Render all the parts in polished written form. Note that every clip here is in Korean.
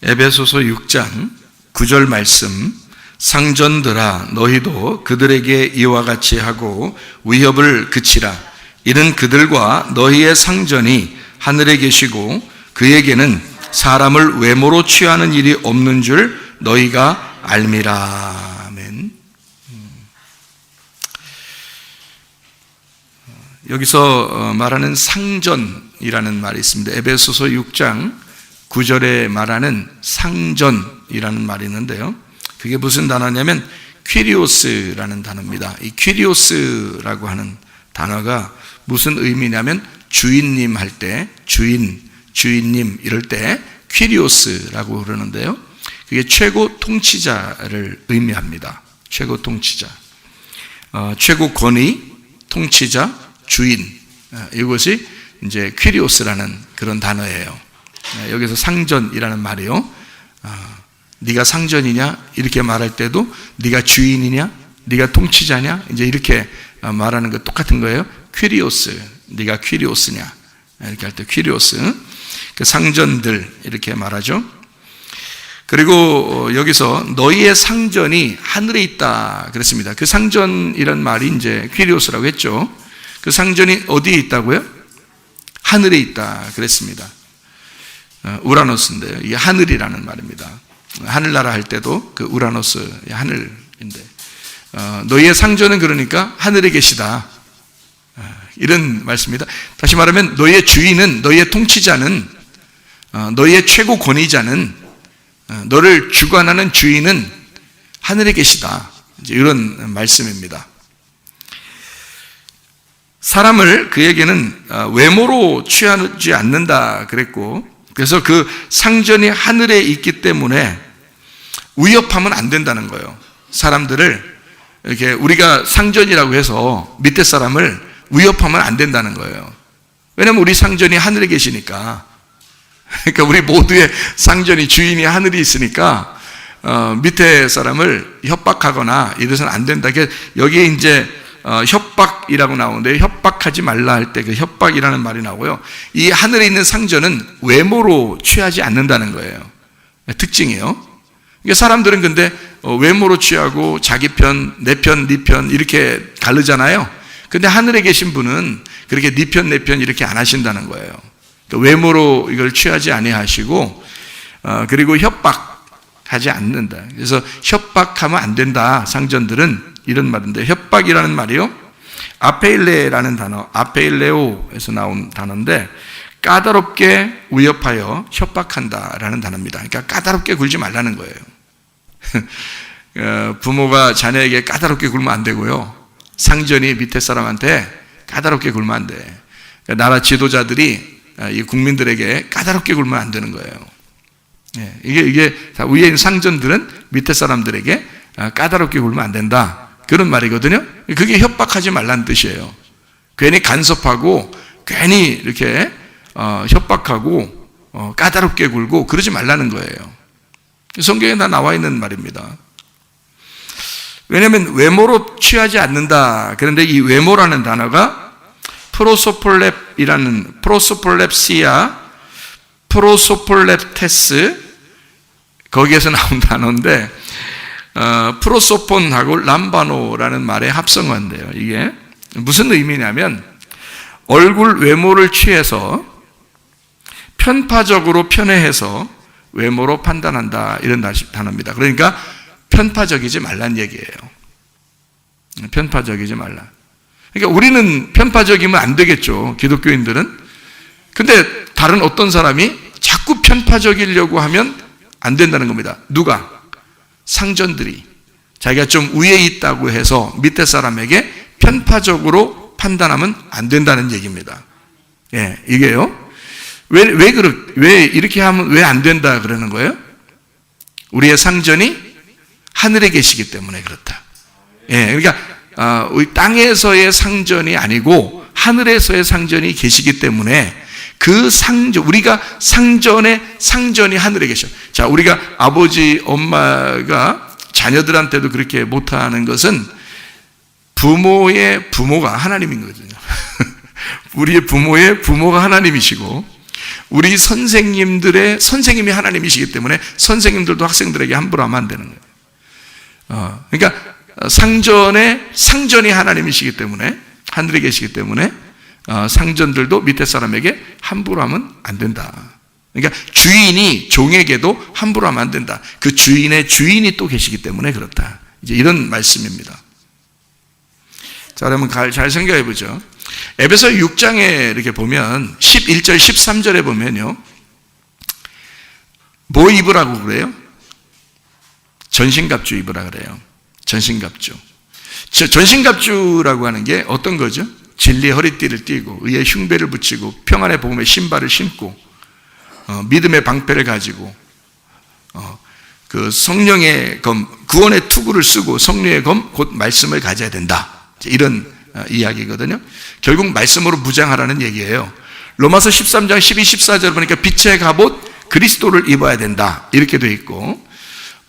에베소서 6장 9절 말씀, 상전들아 너희도 그들에게 이와 같이 하고 위협을 그치라. 이는 그들과 너희의 상전이 하늘에 계시고 그에게는 사람을 외모로 취하는 일이 없는 줄 너희가 알미라. 아멘. 여기서 말하는 상전이라는 말이 있습니다. 에베소서 6장 9절에 말하는 상전이라는 말이 있는데요, 그게 무슨 단어냐면 퀴리오스라는 단어입니다. 이 퀴리오스라고 하는 단어가 무슨 의미냐면 주인님 할 때, 주인님 이럴 때 퀴리오스라고 그러는데요, 그게 최고 통치자를 의미합니다. 최고 통치자, 최고 권위, 통치자, 주인, 이것이 이제 퀴리오스라는 그런 단어예요. 여기서 상전이라는 말이요, 네가 상전이냐 이렇게 말할 때도 네가 주인이냐, 네가 통치자냐, 이제 이렇게 말하는 거 똑같은 거예요. 퀴리오스, 네가 퀴리오스냐 이렇게 할 때 퀴리오스, 그 상전들 이렇게 말하죠. 그리고 여기서 너희의 상전이 하늘에 있다 그랬습니다. 그 상전이란 말이 이제 퀴리오스라고 했죠. 그 상전이 어디에 있다고요? 하늘에 있다 그랬습니다. 우라노스인데요, 이게 하늘이라는 말입니다. 하늘나라 할 때도 그 우라노스, 하늘인데, 너희의 상전은 그러니까 하늘에 계시다, 이런 말씀입니다. 다시 말하면 너희의 주인은, 너희의 통치자는, 너희의 최고 권위자는, 너를 주관하는 주인은 하늘에 계시다, 이제 이런 말씀입니다. 사람을 그에게는 외모로 취하지 않는다 그랬고, 그래서 그 상전이 하늘에 있기 때문에 위협하면 안 된다는 거예요. 사람들을 이렇게 우리가 상전이라고 해서 밑에 사람을 위협하면 안 된다는 거예요. 왜냐하면 우리 상전이 하늘에 계시니까. 그러니까 우리 모두의 상전이, 주인이 하늘에 있으니까 밑에 사람을 협박하거나 이래서는 안 된다. 여기에 이제 협박이라고 나오는데, 협박하지 말라 할 때 그 협박이라는 말이 나오고요, 이 하늘에 있는 상전은 외모로 취하지 않는다는 거예요. 특징이에요. 그러니까 사람들은 근데 외모로 취하고 자기 편, 내 편, 네 편 이렇게 가르잖아요. 근데 하늘에 계신 분은 그렇게 네 편, 내 편 이렇게 안 하신다는 거예요. 그러니까 외모로 이걸 취하지 아니하시고, 그리고 협박하지 않는다. 그래서 협박하면 안 된다, 상전들은, 이런 말인데, 협박이라는 말이요, 아페일레라는 단어, 아페일레오에서 나온 단어인데, 까다롭게 위협하여 협박한다라는 단어입니다. 그러니까 까다롭게 굴지 말라는 거예요. 부모가 자녀에게 까다롭게 굴면 안 되고요, 상전이 밑에 사람한테 까다롭게 굴면 안 돼. 나라 지도자들이 이 국민들에게 까다롭게 굴면 안 되는 거예요. 이게 다 위에 있는 상전들은 밑에 사람들에게 까다롭게 굴면 안 된다, 그런 말이거든요. 그게 협박하지 말라는 뜻이에요. 괜히 간섭하고 괜히 이렇게 협박하고 까다롭게 굴고 그러지 말라는 거예요. 성경에 다 나와 있는 말입니다. 왜냐하면 외모로 취하지 않는다. 그런데 이 외모라는 단어가 프로소폴랩이라는, 프로소폴랩시아, 프로소폴랩테스, 거기에서 나온 단어인데, 프로소폰하고 람바노라는 말의 합성어인데요, 이게 무슨 의미냐면 얼굴 외모를 취해서 편파적으로 편애해서 외모로 판단한다, 이런 단어입니다. 그러니까 편파적이지 말란 얘기예요. 편파적이지 말라. 그러니까 우리는 편파적이면 안 되겠죠, 기독교인들은. 근데 다른 어떤 사람이 자꾸 편파적이려고 하면 안 된다는 겁니다. 누가? 상전들이 자기가 좀 위에 있다고 해서 밑에 사람에게 편파적으로 판단하면 안 된다는 얘기입니다. 이게요. 왜 이렇게 하면 왜 안 된다 그러는 거예요? 우리의 상전이 하늘에 계시기 때문에 그렇다. 그러니까 우리 땅에서의 상전이 아니고 하늘에서의 상전이 계시기 때문에 그 상전, 우리가 상전이 하늘에 계셔. 자, 우리가 아버지, 엄마가 자녀들한테도 그렇게 못하는 것은 부모의 부모가 하나님인 거거든요. 우리의 부모의 부모가 하나님이시고, 우리 선생님이 하나님이시기 때문에 선생님들도 학생들에게 함부로 하면 안 되는 거예요. 그러니까 상전이 하나님이시기 때문에, 하늘에 계시기 때문에 상전들도 밑에 사람에게 함부로 하면 안 된다. 그러니까 주인이 종에게도 함부로 하면 안 된다. 그 주인의 주인이 또 계시기 때문에 그렇다. 이제 이런 말씀입니다. 자, 그러면 잘 생각해 보죠. 에베소 6장에 이렇게 보면 11절, 13절에 보면요, 뭐 입으라고 그래요? 전신갑주 입으라 그래요. 전신갑주. 전신갑주라고 하는 게 어떤 거죠? 진리의 허리띠를 띠고, 의의 흉배를 붙이고, 평안의 복음의 신발을 신고, 믿음의 방패를 가지고, 그 성령의 검, 구원의 투구를 쓰고 성령의 검, 곧 말씀을 가져야 된다. 이런 이야기거든요. 결국 말씀으로 무장하라는 얘기예요. 로마서 13장 12, 14절 보니까 빛의 갑옷 그리스도를 입어야 된다. 이렇게 돼 있고,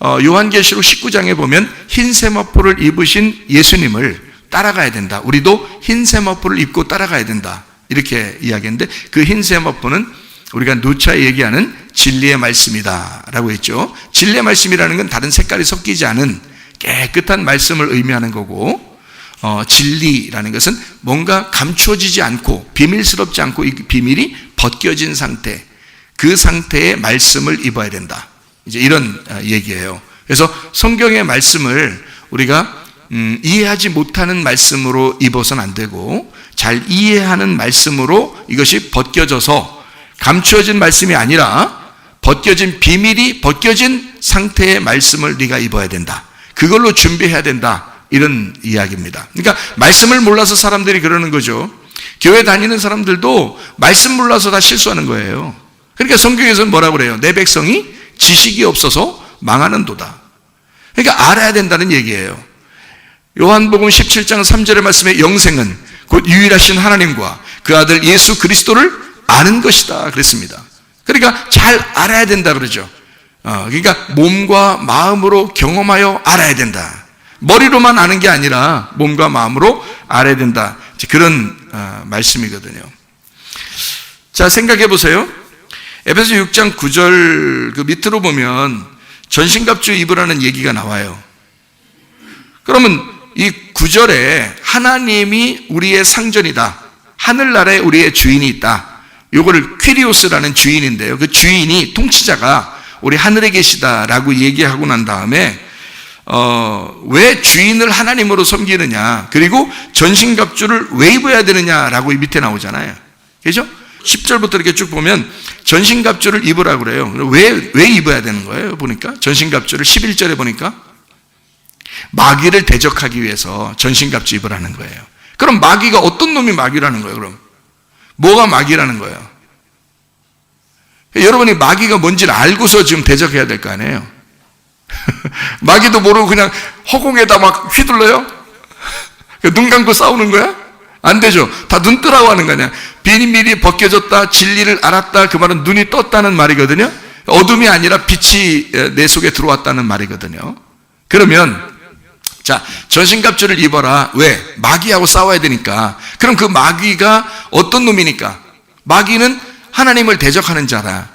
요한계시록 19장에 보면 흰 세마포를 입으신 예수님을 따라가야 된다. 우리도 흰 세마포를 입고 따라가야 된다. 이렇게 이야기했는데, 그 흰 세마포는 우리가 누차 얘기하는 진리의 말씀이다 라고 했죠. 진리의 말씀이라는 건 다른 색깔이 섞이지 않은 깨끗한 말씀을 의미하는 거고, 진리라는 것은 뭔가 감추어지지 않고 비밀스럽지 않고 이 비밀이 벗겨진 상태, 그 상태의 말씀을 입어야 된다. 이제 이런 얘기예요. 그래서 성경의 말씀을 우리가 이해하지 못하는 말씀으로 입어서는 안 되고, 잘 이해하는 말씀으로 이것이 벗겨져서 감추어진 말씀이 아니라 벗겨진 비밀이 벗겨진 상태의 말씀을 네가 입어야 된다. 그걸로 준비해야 된다. 이런 이야기입니다. 그러니까 말씀을 몰라서 사람들이 그러는 거죠. 교회 다니는 사람들도 말씀 몰라서 다 실수하는 거예요. 그러니까 성경에서는 뭐라고 그래요? 내 백성이 지식이 없어서 망하는도다. 그러니까 알아야 된다는 얘기예요. 요한복음 17장 3절의 말씀에 영생은 곧 유일하신 하나님과 그 아들 예수 그리스도를 아는 것이다 그랬습니다. 그러니까 잘 알아야 된다 그러죠. 그러니까 몸과 마음으로 경험하여 알아야 된다. 머리로만 아는 게 아니라 몸과 마음으로 알아야 된다. 그런 말씀이거든요. 자, 생각해 보세요. 에베소 6장 9절 그 밑으로 보면 전신갑주 입으라는 얘기가 나와요. 그러면 이 9절에 하나님이 우리의 상전이다, 하늘나라에 우리의 주인이 있다, 요거를 퀴리오스라는 주인인데요, 그 주인이, 통치자가 우리 하늘에 계시다라고 얘기하고 난 다음에 왜 주인을 하나님으로 섬기느냐, 그리고 전신갑주를 왜 입어야 되느냐라고 이 밑에 나오잖아요. 그죠? 10절부터 이렇게 쭉 보면 전신갑주를 입으라고 그래요. 왜 입어야 되는 거예요? 보니까 전신갑주를 11절에 보니까 마귀를 대적하기 위해서 전신갑주 입으라는 거예요. 그럼 마귀가 어떤 놈이 마귀라는 거예요? 그럼 뭐가 마귀라는 거예요? 여러분이 마귀가 뭔지를 알고서 지금 대적해야 될 거 아니에요? 마귀도 모르고 그냥 허공에다 막 휘둘러요? 눈 감고 싸우는 거야? 안 되죠. 다 눈 뜨라고 하는 거냐. 비밀이 벗겨졌다, 진리를 알았다, 그 말은 눈이 떴다는 말이거든요. 어둠이 아니라 빛이 내 속에 들어왔다는 말이거든요. 그러면 자, 전신갑주를 입어라. 왜? 마귀하고 싸워야 되니까. 그럼 그 마귀가 어떤 놈이니까? 마귀는 하나님을 대적하는 자라.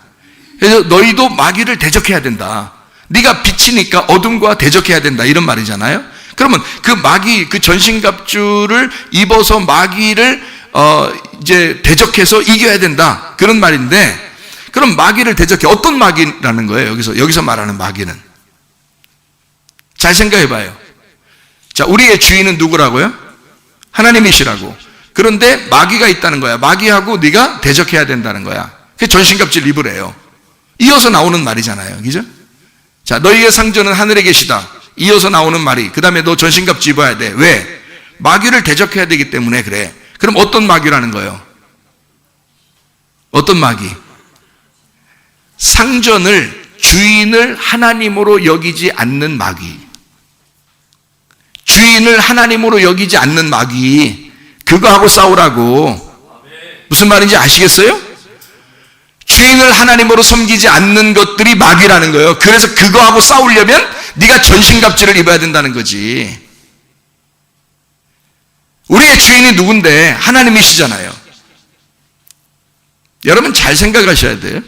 그래서 너희도 마귀를 대적해야 된다. 네가 빛이니까 어둠과 대적해야 된다, 이런 말이잖아요. 그러면 그 마귀, 그 전신갑주를 입어서 마귀를 이제 대적해서 이겨야 된다, 그런 말인데, 그럼 마귀를 대적해. 어떤 마귀라는 거예요? 여기서 말하는 마귀는. 잘 생각해 봐요. 자, 우리의 주인은 누구라고요? 하나님이시라고. 그런데 마귀가 있다는 거야. 마귀하고 네가 대적해야 된다는 거야. 그게 전신갑주를 입으래요. 이어서 나오는 말이잖아요. 그죠? 자, 너희의 상전은 하늘에 계시다. 이어서 나오는 말이, 그 다음에 너 전신갑주 입어야 돼. 왜? 마귀를 대적해야 되기 때문에 그래. 그럼 어떤 마귀라는 거예요? 어떤 마귀? 상전을, 주인을 하나님으로 여기지 않는 마귀. 주인을 하나님으로 여기지 않는 마귀. 그거하고 싸우라고. 무슨 말인지 아시겠어요? 주인을 하나님으로 섬기지 않는 것들이 마귀라는 거예요. 그래서 그거하고 싸우려면 네가 전신갑주를 입어야 된다는 거지. 우리의 주인이 누군데? 하나님이시잖아요. 여러분 잘 생각하셔야 돼요.